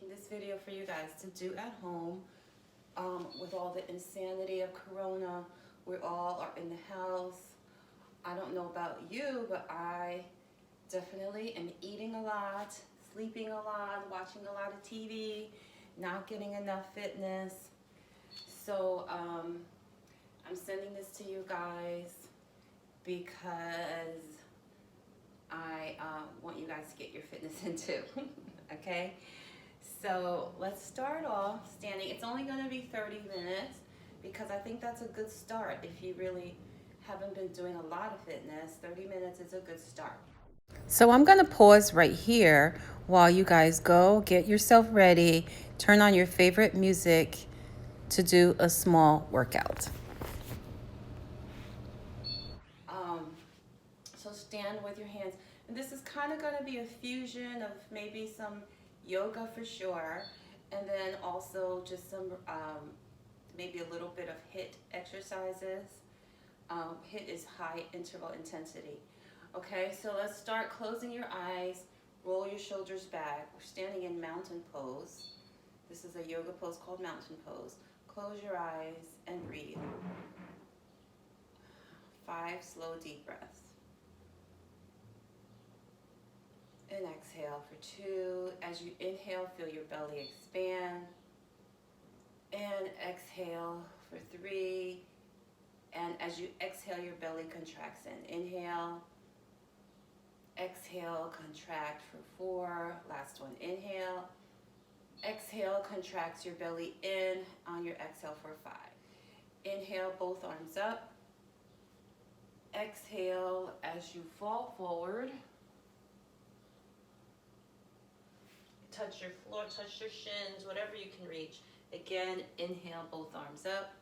making this video for you guys to do at home. With all the insanity of Corona, we all are in the house. I don't know about you, but I definitely am eating a lot, sleeping a lot, watching a lot of TV, not getting enough fitness. So I'm sending this to you guys because I want you guys to get your fitness in too. Okay? So let's start off standing. It's only going to be 30 minutes because I think that's a good start. If you really haven't been doing a lot of fitness, 30 minutes is a good start. So I'm going to pause right here while you guys go get yourself ready, turn on your favorite music to do a small workout. So stand with your hands. And this is kind of going to be a fusion of maybe some yoga for sure, and then also just some maybe a little bit of HIIT exercises. HIIT is high interval intensity. Okay, so let's start closing your eyes, roll your shoulders back. We're standing in mountain pose. This is a yoga pose called mountain pose. Close your eyes and breathe. 5 slow deep breaths. And exhale for 2. As you inhale, feel your belly expand. And exhale for 3. And as you exhale, your belly contracts in. Inhale. Exhale, contract for 4. Last one, inhale. Exhale, contracts your belly in on your exhale for 5. Inhale, both arms up. Exhale as you fall forward. Touch your floor, touch your shins, whatever you can reach. Again, inhale, both arms up.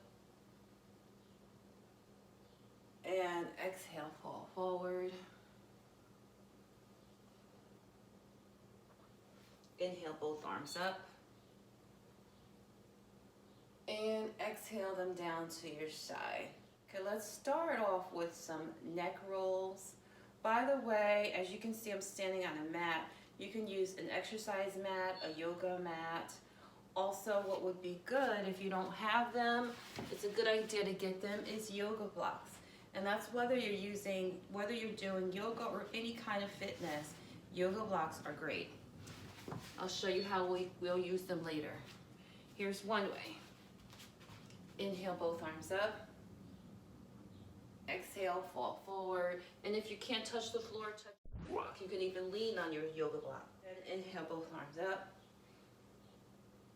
And exhale, fall forward. Inhale, both arms up. And exhale them down to your side. Okay, let's start off with some neck rolls. By the way, as you can see, I'm standing on a mat. You can use an exercise mat, a yoga mat. Also, what would be good if you don't have them, it's a good idea to get them, is yoga blocks. And that's whether you're doing yoga or any kind of fitness, yoga blocks are great. I'll show you how we'll use them later. Here's one way. Inhale, both arms up. Exhale, fall forward. And if you can't touch the floor, you can even lean on your yoga block. And inhale, both arms up.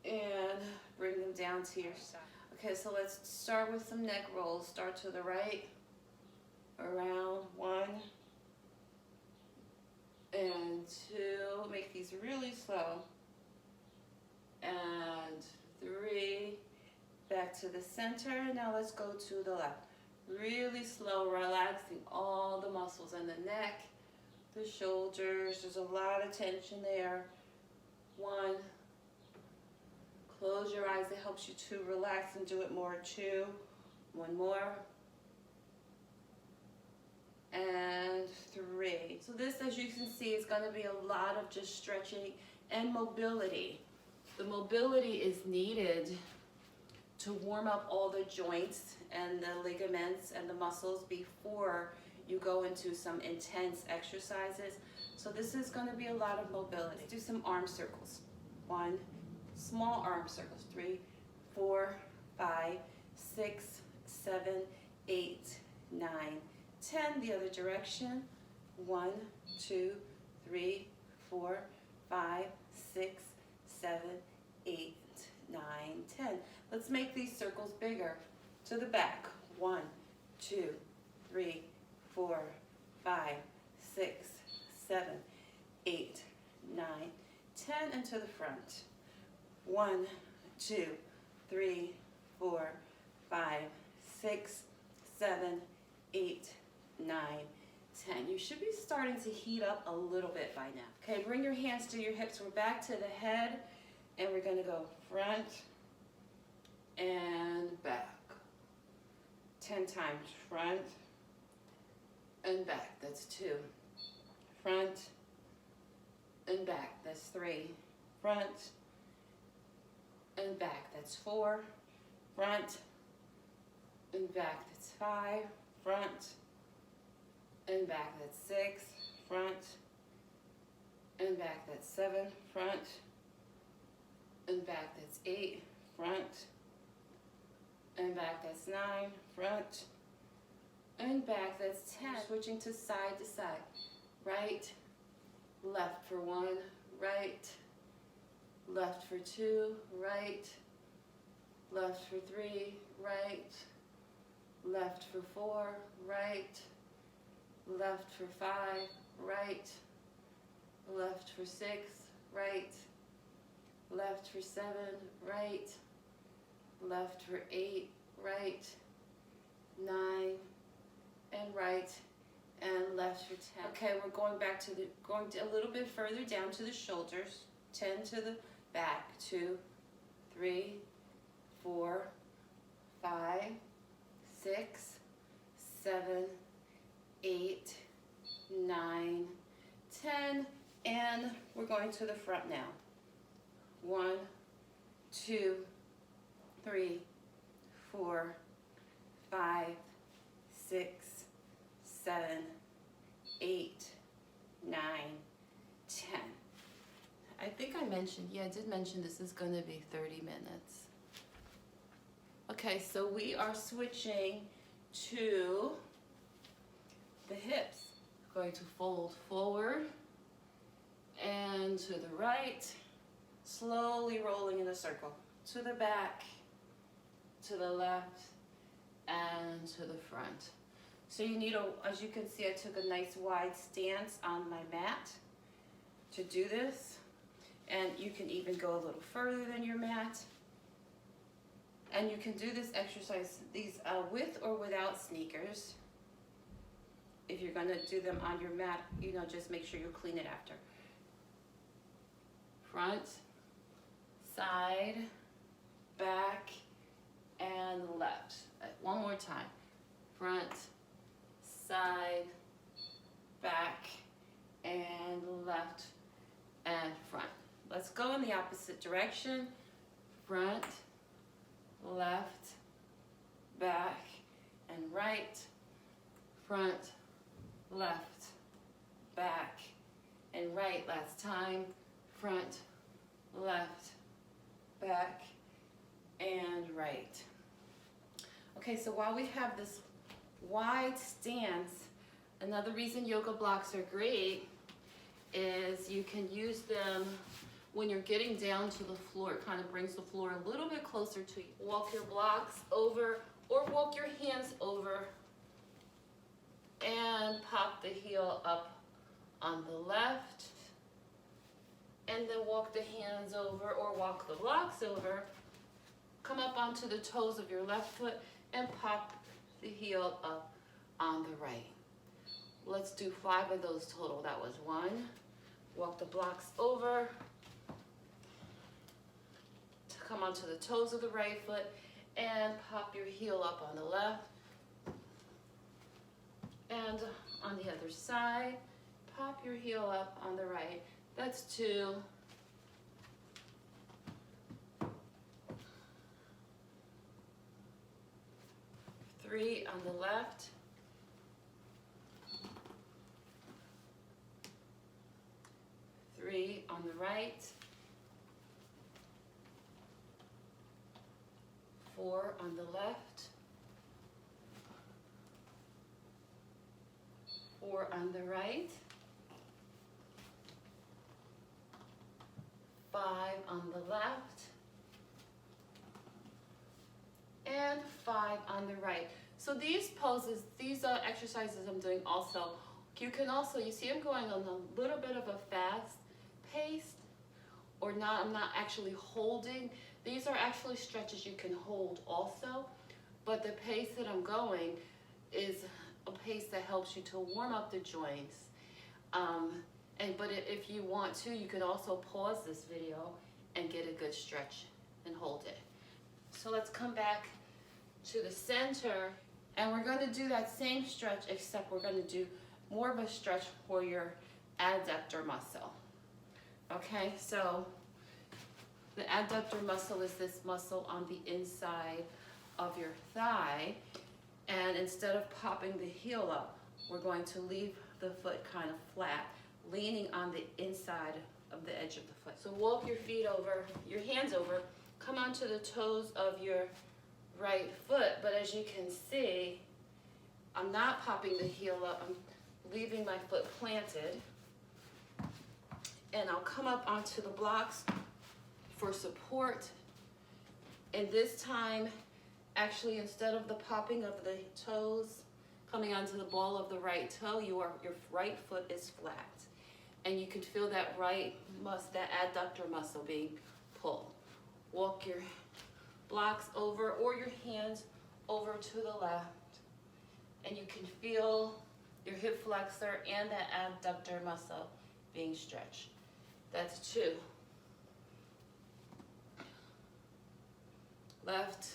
And bring them down to your side. Okay, so let's start with some neck rolls. Start to the right. Around 1 and 2. Make these really slow. And 3. Back to the center. Now let's go to the left. Really slow, relaxing all the muscles in the neck, the shoulders. There's a lot of tension there. 1. Close your eyes. It helps you to relax and do it more. 2. 1 more. And 3. So this, as you can see, is going to be a lot of just stretching and mobility. The mobility is needed to warm up all the joints and the ligaments and the muscles before you go into some intense exercises. So this is going to be a lot of mobility. Let's do some arm circles. 1, small arm circles. 3, 4, 5, 6, 7, 8, 9, 10. The other direction. 1, 2, 3, 4, 5, 6, 7, 8, 9, 10. Let's make these circles bigger. To the back. 1, 2, 3, 4, 5, 6, 7, 8, 9, 10. And to the front. 1, 2, 3, 4, 5, 6, 7, 8, 9, 10. You should be starting to heat up a little bit by now. Okay, bring your hands to your hips. We're back to the head, and we're going to go front and back. 10 times. Front and back. That's 2. Front and back. That's 3. Front and back, that's 4, front, and back, that's 5, front, and back, that's 6, front, and back, that's 7, front, and back, that's 8, front, and back, that's 9, front, and back, that's 10. Switching to side, right, left for 1, right, left for 2, right, left for 3, right, left for 4, right, left for 5, right, left for 6, right, left for 7, right, left for 8, right, 9, and right, and left for 10. Okay, we're going back to a little bit further down to the shoulders, 10 to the back, 2, 3, 4, 5, 6, 7, 8, 9, 10, and we're going to the front now. 1, 2, 3, 4, 5, 6, 7, 8, 9, 10. I think I mentioned, yeah, I did mention this is going to be 30 minutes. Okay, so we are switching to the hips. Going to fold forward and to the right, slowly rolling in a circle. To the back, to the left, and to the front. So you need as you can see, I took a nice wide stance on my mat to do this. And you can even go a little further than your mat. And you can do this exercise, these with or without sneakers. If you're gonna do them on your mat, you know, just make sure you clean it after. Front, side, back, and left. One more time. Front, side, back, and left, and front. Let's go in the opposite direction. Front, left, back, and right. Front, left, back, and right. Last time. Front, left, back, and right. Okay, so while we have this wide stance, another reason yoga blocks are great is you can use them when you're getting down to the floor. It kind of brings the floor a little bit closer to you. Walk your blocks over or walk your hands over and pop the heel up on the left, and then walk the hands over or walk the blocks over. Come up onto the toes of your left foot and pop the heel up on the right. Let's do 5 of those total. That was 1. Walk the blocks over. Come onto the toes of the right foot and pop your heel up on the left. And on the other side, pop your heel up on the right. That's 2. Three on the left. 3 on the right. 4 on the left. 4 on the right. 5 on the left. And 5 on the right. So these poses, these exercises I'm doing also, you can also, you see I'm going on a little bit of a fast pace, or not, I'm not actually holding. These are actually stretches you can hold also, but the pace that I'm going is a pace that helps you to warm up the joints. But if you want to, you could also pause this video and get a good stretch and hold it. So let's come back to the center, and we're going to do that same stretch, except we're going to do more of a stretch for your adductor muscle. Okay, so The adductor muscle is this muscle on the inside of your thigh. And instead of popping the heel up, we're going to leave the foot kind of flat, leaning on the inside of the edge of the foot. So walk your feet over, your hands over, come onto the toes of your right foot, but as you can see, I'm not popping the heel up, I'm leaving my foot planted, and I'll come up onto the blocks for support. And this time, actually, instead of the popping of the toes coming onto the ball of the right toe, your right foot is flat. And you can feel that that adductor muscle being pulled. Walk your blocks over or your hands over to the left. And you can feel your hip flexor and that adductor muscle being stretched. That's 2. Left,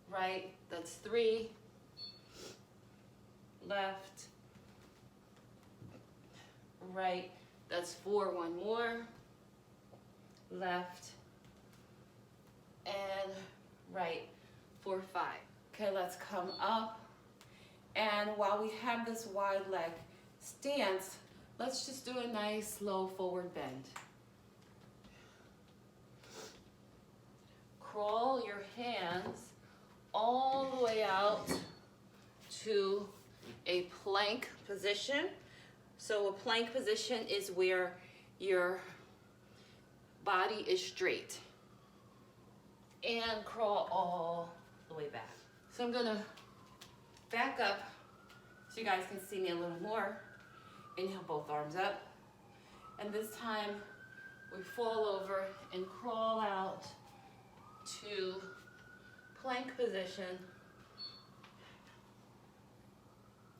right, that's 3. Left, right, that's 4. One more. Left and right for 5. Okay, let's come up. And while we have this wide leg stance, let's just do a nice slow forward bend. Crawl your hands all the way out to a plank position. So a plank position is where your body is straight. And crawl all the way back. So I'm gonna back up so you guys can see me a little more. Inhale, both arms up. And this time we fall over and crawl out to plank position.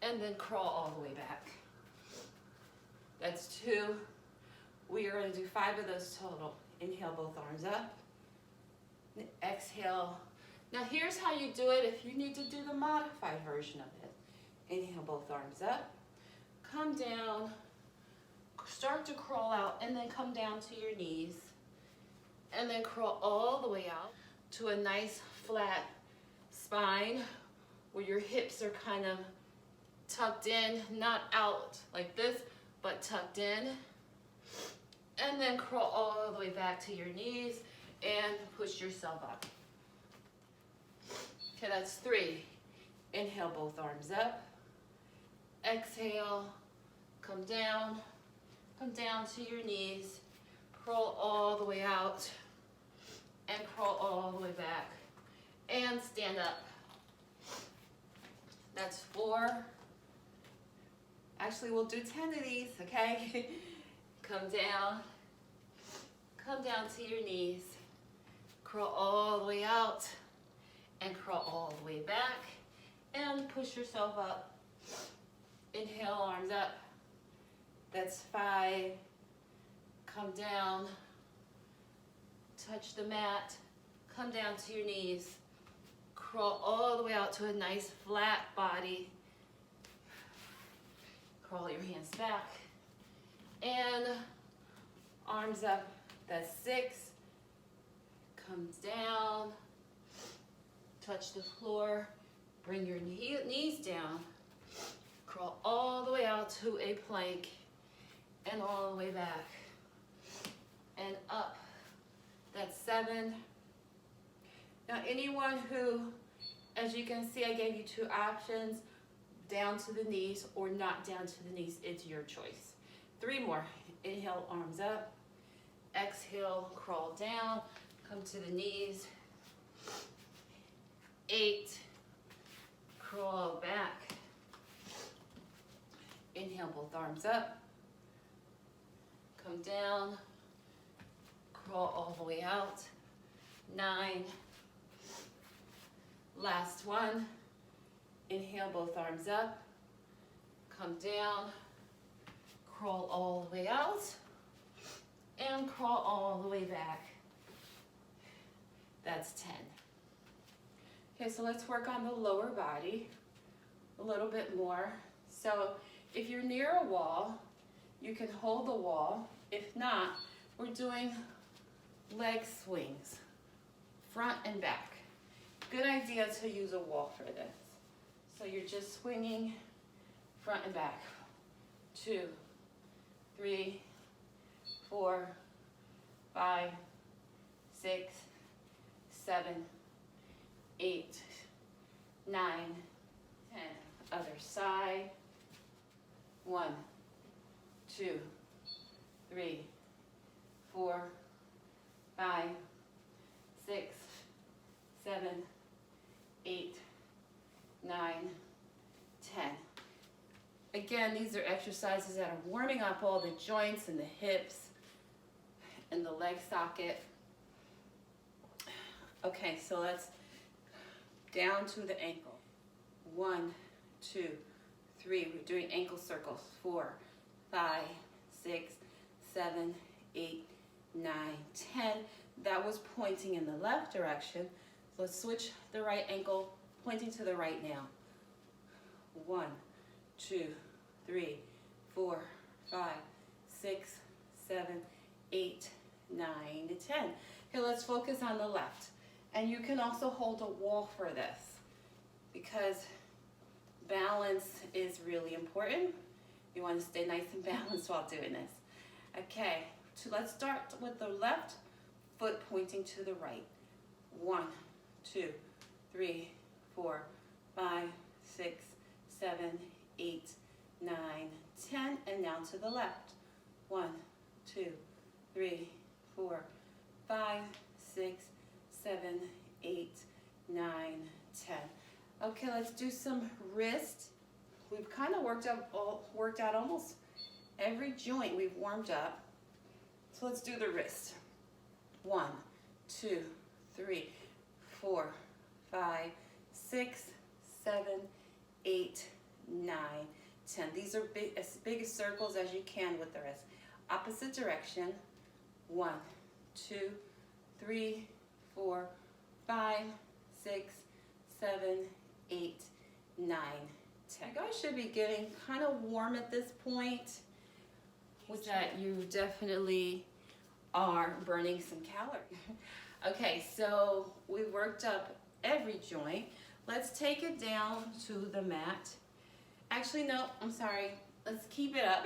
And then crawl all the way back. That's 2. We are going to do 5 of those total. Inhale, both arms up. Exhale. Now here's how you do it if you need to do the modified version of it. Inhale, both arms up. Come down. Start to crawl out and then come down to your knees. And then crawl all the way out to a nice flat spine where your hips are kind of tucked in, not out like this, but tucked in. And then crawl all the way back to your knees and push yourself up. Okay, that's 3. Inhale, both arms up. Exhale, come down to your knees, crawl all the way out, and crawl all the way back, and stand up. That's 4. Actually, we'll do 10 of these, okay? Come down to your knees, crawl all the way out, and crawl all the way back, and push yourself up. Inhale, arms up. That's 5. Come down, touch the mat, come down to your knees, crawl all the way out to a nice flat body. Crawl your hands back, and arms up. That's 6. Comes down, touch the floor, bring your knees down, crawl all the way out to a plank, and all the way back, and up. That's 7. Now anyone who, as you can see, I gave you 2 options, down to the knees or not down to the knees, it's your choice. 3 more. Inhale, arms up. Exhale, crawl down, come to the knees. 8, crawl back. Inhale, both arms up. Come down, crawl all the way out. 9, last one. Inhale, both arms up. Come down, crawl all the way out, and crawl all the way back. That's 10. Okay, so let's work on the lower body a little bit more. So if you're near a wall, you can hold the wall. If not, we're doing leg swings, front and back. Good idea to use a wall for this. So you're just swinging front and back. 2, 3, 4, 5, 6, 7, 8, 9, 10. Other side. 1, 2, 3, 4, 5, 6, 7, 8, 9, 10. Again, these are exercises that are warming up all the joints and the hips and the leg socket. Okay, so let's down to the ankle. 1, 2, 3. We're doing ankle circles. 4, 5, 6, 7, 8, 9, 10. That was pointing in the left direction. So let's switch the right ankle, pointing to the right now. 1, 2, 3, 4, 5, 6, 7, 8, 9, 10. Okay, let's focus on the left. And you can also hold a wall for this because balance is really important. You want to stay nice and balanced while doing this. Okay, so let's start with the left foot pointing to the right. 1, 2, 3, 4, 5, 6, 7, 8, 9, 10, and now to the left. 1, 2, 3, 4, 5, 6, 7, 8, 9, 10. Okay, let's do some wrist. We've kind of worked out almost every joint we've warmed up. So let's do the wrist. 1, 2, 3, 4, 5, 6, 7, 8, 9, 10. These are as big as circles as you can with the wrist. Opposite direction. 1, 2, 3, 4, 5, 6, 7, 8, 9, 10. You guys should be getting kind of warm at this point, which that you definitely are burning some calories. Okay, so we worked up every joint. Let's take it down to the mat. Actually, no, I'm sorry. Let's keep it up.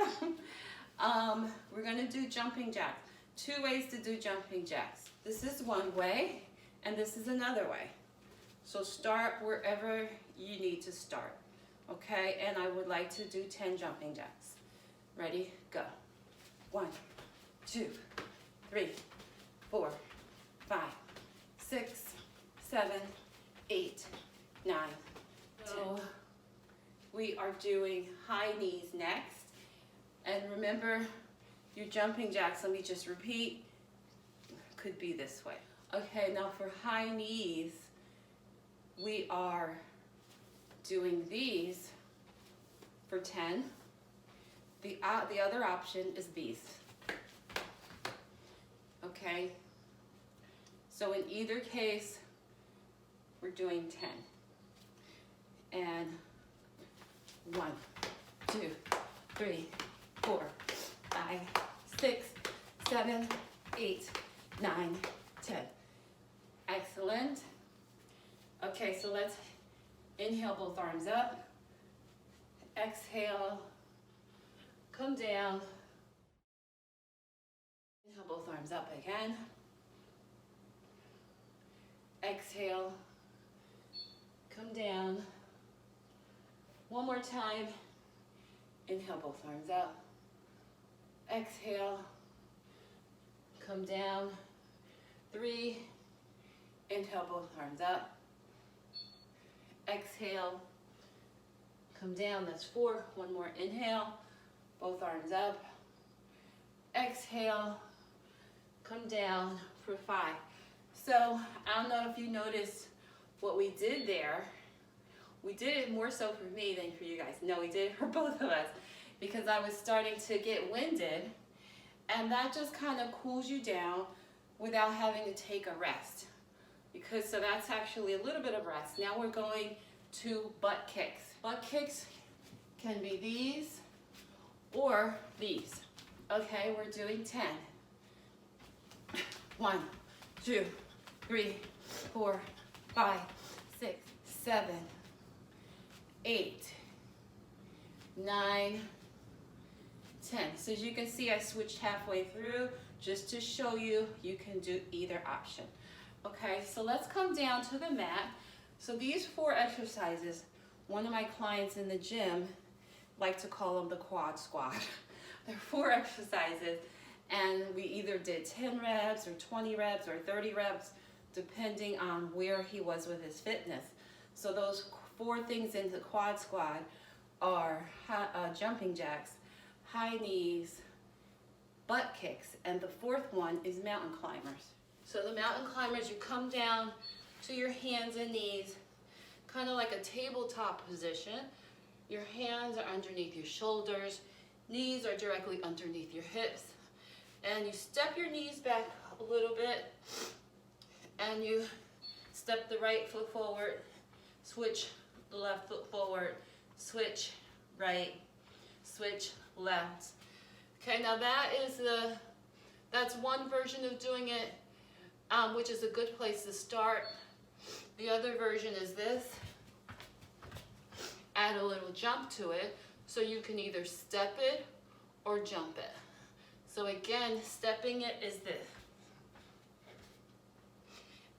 We're gonna do jumping jacks. 2 ways to do jumping jacks. This is one way, and this is another way. So start wherever you need to start, okay? And I would like to do 10 jumping jacks. Ready, go. 1, 2, 3, 4, 5, 6, 7, 8, 9, 10. So we are doing high knees next. And remember your jumping jacks, let me just repeat, could be this way. Okay, now for high knees, we are doing these for 10. The other option is these. Okay, so in either case, we're doing 10. And 1, 2, 3, 4, 5, 6, 7, 8, 9, 10. Excellent. Okay, so let's inhale, both arms up. Exhale, come down. Inhale, both arms up again. Exhale, come down. One more time. Inhale, both arms up. Exhale, come down. 3, inhale, both arms up. Exhale, come down, that's 4. One more inhale, both arms up. Exhale, come down for 5. So I don't know if you noticed what we did there. We did it more so for me than for you guys. No, we did it for both of us because I was starting to get winded, and that just kind of cools you down without having to take a rest. So that's actually a little bit of rest. Now we're going to butt kicks. Butt kicks can be these or these. Okay, we're doing 10. 1, 2, 3, 4, 5, 6, 7, 8, 9, 10. So as you can see, I switched halfway through just to show you you can do either option. Okay, so let's come down to the mat. So these 4 exercises, one of my clients in the gym like to call them the quad squat. They're 4 exercises, and we either did 10 reps or 20 reps or 30 reps, depending on where he was with his fitness. So those 4 things in the quad squat are jumping jacks, high knees, butt kicks, and the 4th one is mountain climbers. So the mountain climbers, you come down to your hands and knees, kind of like a tabletop position. Your hands are underneath your shoulders, knees are directly underneath your hips, and you step your knees back a little bit, and you step the right foot forward, switch the left foot forward, switch right, switch left. Okay, now that's one version of doing it, which is a good place to start. The other version is this. Add a little jump to it, so you can either step it or jump it. So again, stepping it is this.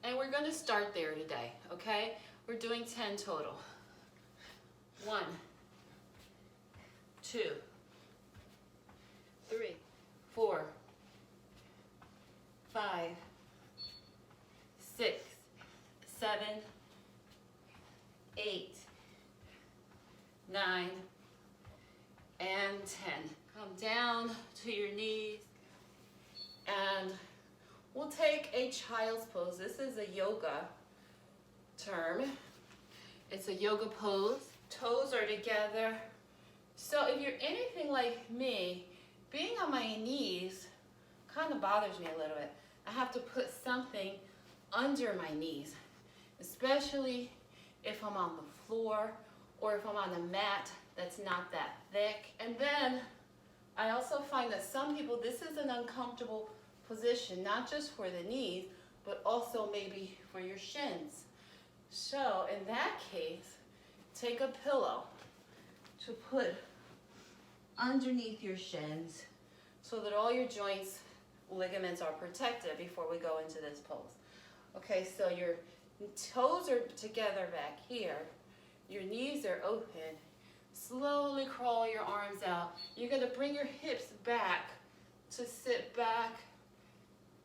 And we're going to start there today, okay? We're doing 10 total. 1, 2, 3, 4, 5, 6, 7, 8, 9, and 10. Come down to your knees, and we'll take a child's pose. This is a yoga term. It's a yoga pose. Toes are together. So if you're anything like me, being on my knees kind of bothers me a little bit. I have to put something under my knees, especially if I'm on the floor or if I'm on a mat that's not that thick. And then I also find that some people, this is an uncomfortable position, not just for the knees, but also maybe for your shins. So in that case, take a pillow to put underneath your shins so that all your joints, ligaments are protected before we go into this pose. Okay, so your toes are together back here. Your knees are open. Slowly crawl your arms out. You're going to bring your hips back to sit back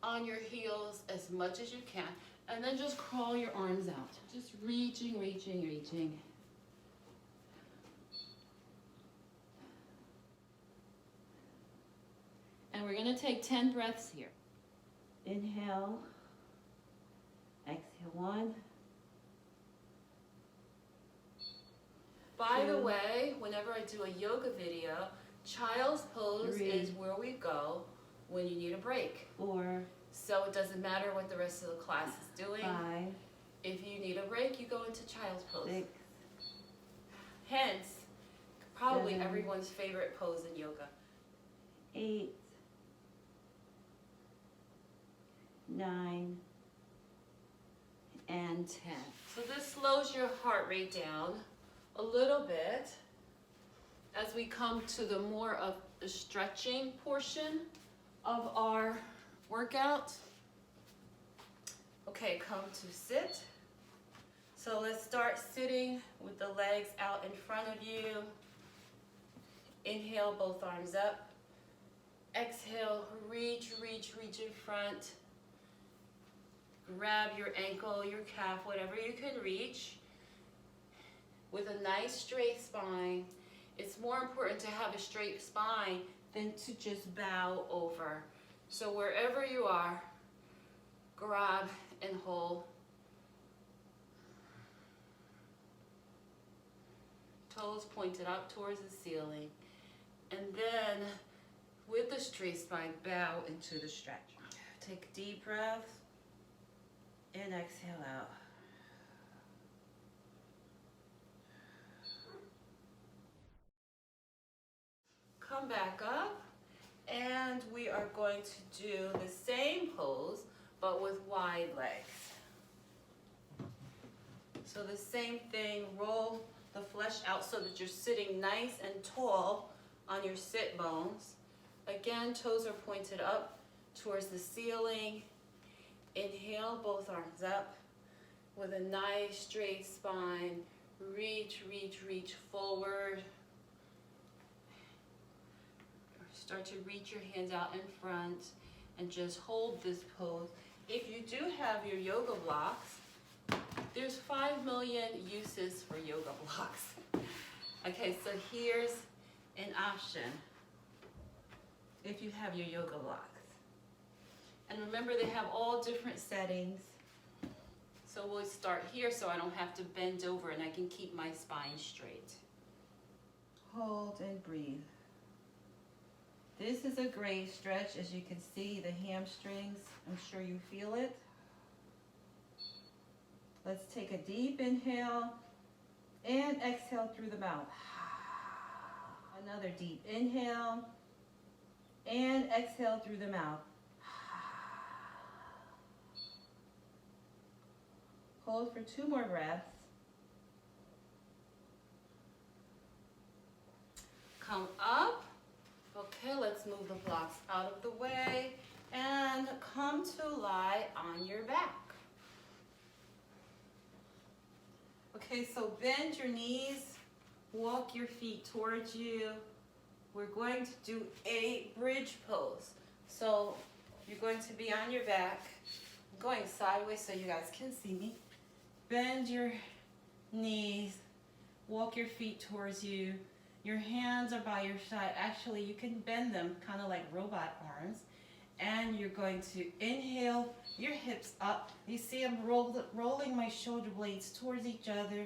on your heels as much as you can. And then just crawl your arms out. Just reaching, reaching, reaching. And we're going to take 10 breaths here. Inhale. Exhale, 1. By the way, whenever I do a yoga video, child's pose 3, is where we go when you need a break. 4, So it doesn't matter what the rest of the class is doing. 5, If you need a break, you go into child's pose. 6, Hence, probably 7, everyone's favorite pose in yoga. 8, 9, and 10. So this slows your heart rate down a little bit as we come to the more of the stretching portion of our workout. Okay, come to sit. So let's start sitting with the legs out in front of you. Inhale, both arms up. Exhale, reach, reach, reach in front. Grab your ankle, your calf, whatever you can reach. With a nice straight spine. It's more important to have a straight spine than to just bow over. So wherever you are, grab and hold. Toes pointed up towards the ceiling. And then with the straight spine, bow into the stretch. Take a deep breath and exhale out. Come back up, and we are going to do the same pose, but with wide legs. So the same thing, roll the flesh out so that you're sitting nice and tall on your sit bones. Again, toes are pointed up towards the ceiling. Inhale, both arms up with a nice straight spine. Reach, reach, reach forward. Start to reach your hands out in front and just hold this pose. If you do have your yoga blocks, there's 5 million uses for yoga blocks. Okay, so here's an option if you have your yoga blocks. And remember, they have all different settings. So we'll start here so I don't have to bend over and I can keep my spine straight. Hold and breathe. This is a great stretch. As you can see, the hamstrings, I'm sure you feel it. Let's take a deep inhale and exhale through the mouth. Another deep inhale and exhale through the mouth. Hold for 2 more breaths. Come up. Okay, let's move the blocks out of the way and come to lie on your back. Okay, so bend your knees, walk your feet towards you. We're going to do a bridge pose. So you're going to be on your back, going sideways so you guys can see me. Bend your knees, walk your feet towards you. Your hands are by your side. Actually, you can bend them kind of like robot arms. And you're going to inhale your hips up. You see I'm rolling my shoulder blades towards each other.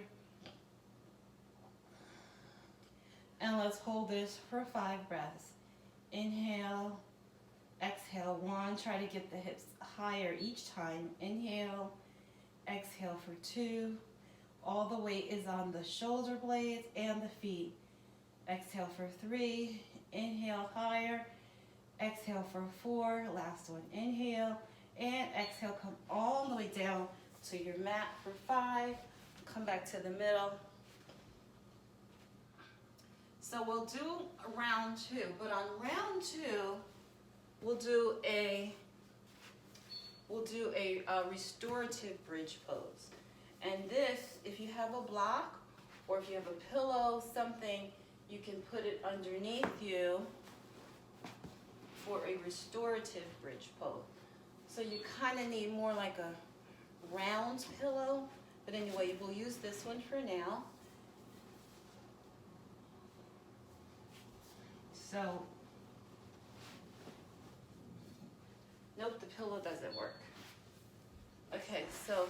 And let's hold this for 5 breaths. Inhale, exhale. 1, try to get the hips higher each time. Inhale, exhale for 2. All the weight is on the shoulder blades and the feet. Exhale for 3, inhale higher, exhale for 4, last one, inhale, and exhale, come all the way down to your mat for 5, come back to the middle. So we'll do round 2, but on round 2, we'll do a restorative bridge pose. And this, if you have a block or if you have a pillow, something, you can put it underneath you for a restorative bridge pose. So you kind of need more like a round pillow, but anyway, we'll use this one for now. So, nope, the pillow doesn't work. Okay, so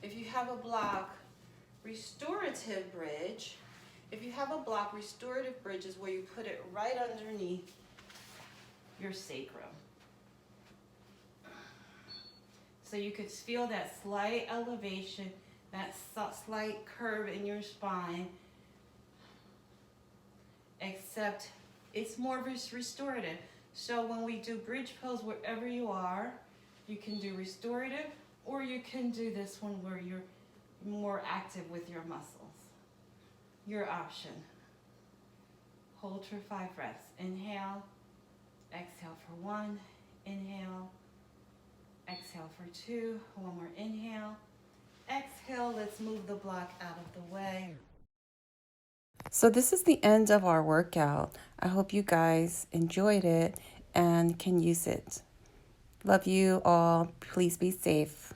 if you have a block, restorative bridge, if you have a block, restorative bridge is where you put it right underneath your sacrum. So you could feel that slight elevation, that slight curve in your spine, except it's more restorative. So when we do bridge pose, wherever you are, you can do restorative, or you can do this one where you're more active with your muscles. Your option. Hold for 5 breaths. Inhale, exhale for 1, inhale, exhale for 2, 1 more inhale, exhale. Let's move the block out of the way. So this is the end of our workout. I hope you guys enjoyed it and can use it. Love you all. Please be safe.